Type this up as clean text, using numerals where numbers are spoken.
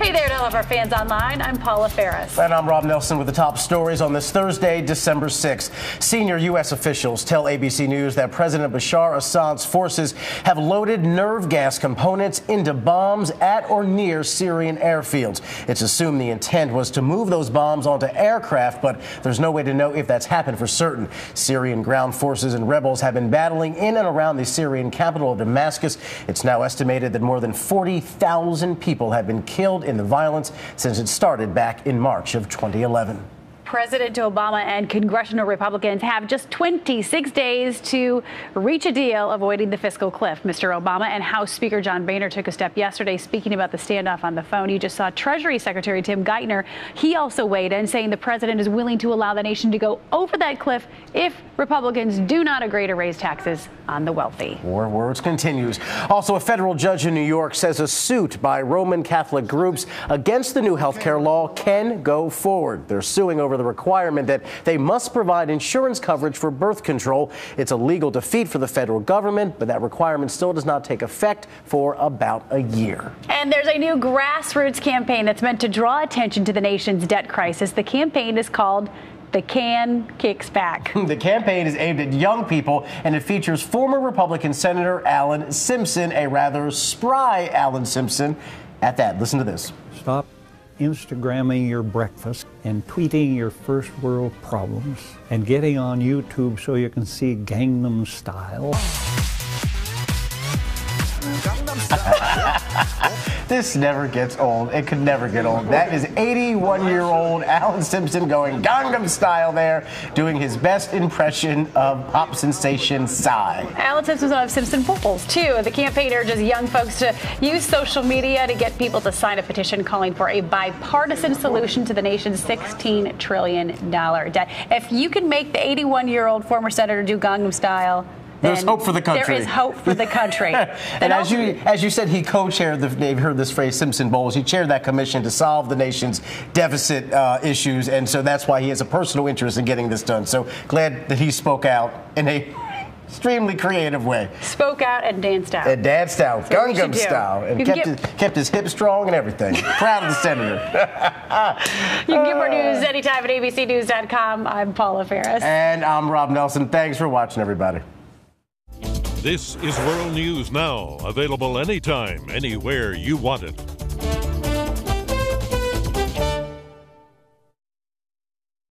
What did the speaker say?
Hey there to all of our fans online. I'm Paula Ferris. And I'm Rob Nelson with the top stories on this Thursday, December 6th. Senior U.S. officials tell ABC News that President Bashar Assad's forces have loaded nerve gas components into bombs at or near Syrian airfields. It's assumed the intent was to move those bombs onto aircraft, but there's no way to know if that's happened for certain. Syrian ground forces and rebels have been battling in and around the Syrian capital of Damascus. It's now estimated that more than 40,000 people have been killed in the violence since it started back in March of 2011. President Obama and congressional Republicans have just 26 days to reach a deal avoiding the fiscal cliff. Mr. Obama and House Speaker John Boehner took a step yesterday speaking about the standoff on the phone. You just saw Treasury Secretary Tim Geithner. He also weighed in, saying the president is willing to allow the nation to go over that cliff if Republicans do not agree to raise taxes on the wealthy. War words continues. Also, a federal judge in New York says a suit by Roman Catholic groups against the new health care law can go forward. They're suing over the requirement that they must provide insurance coverage for birth control. It's a legal defeat for the federal government, but that requirement still does not take effect for about a year. And there's a new grassroots campaign that's meant to draw attention to the nation's debt crisis. The campaign is called The Can Kicks Back. The campaign is aimed at young people, and it features former Republican Senator Alan Simpson, a rather spry Alan Simpson at that. Listen to this. Stop Instagramming your breakfast and tweeting your first world problems and getting on YouTube so you can see Gangnam Style. This never gets old. It could never get old. That is 81-year-old Alan Simpson going Gangnam Style there, doing his best impression of pop sensation Psy. Alan Simpson's one of Simpson Bowls, too. The campaign urges young folks to use social media to get people to sign a petition calling for a bipartisan solution to the nation's $16 trillion debt. If you can make the 81-year-old former senator do Gangnam Style, there's hope for the country. There is hope for the country. And as you said, he co-chaired they've heard this phrase, Simpson Bowls. He chaired that commission to solve the nation's deficit issues, and so that's why he has a personal interest in getting this done. So glad that he spoke out in a extremely creative way. Spoke out and danced out. And danced out, Gangnam Style, and kept his hips strong and everything. Proud of the senator. You can get more news anytime at abcnews.com. I'm Paula Ferris. And I'm Rob Nelson. Thanks for watching, everybody. This is World News Now, available anytime, anywhere you want it.